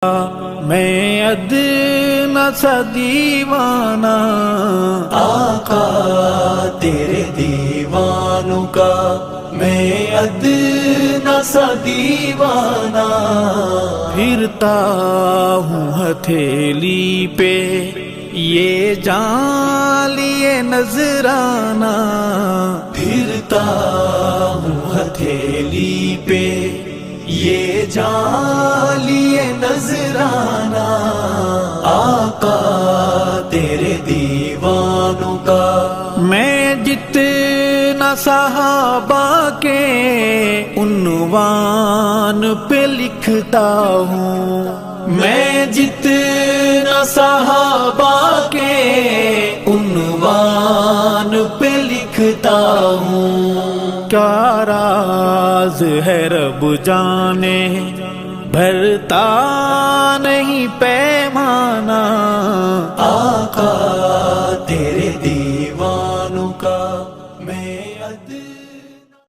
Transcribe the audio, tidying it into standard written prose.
میں ادنا سا دیوانہ آقا تیرے دیوانوں کا، میں ادنا سا دیوانہ، پھرتا ہوں ہتھیلی پہ یہ جان لیے نذرانہ، پھرتا ہوں ہتھیلی پہ یہ جان لیے نذرانہ، آقا تیرے دیوانوں کا۔ میں جتنا صحابہ کے عنوان پہ لکھتا ہوں، میں جتنا صحابہ کے عنوان پہ لکھتا ہوں، کیا راز ہے رب جانے بھرتا نہیں پیمانہ، آقا تیرے دیوانوں کا میں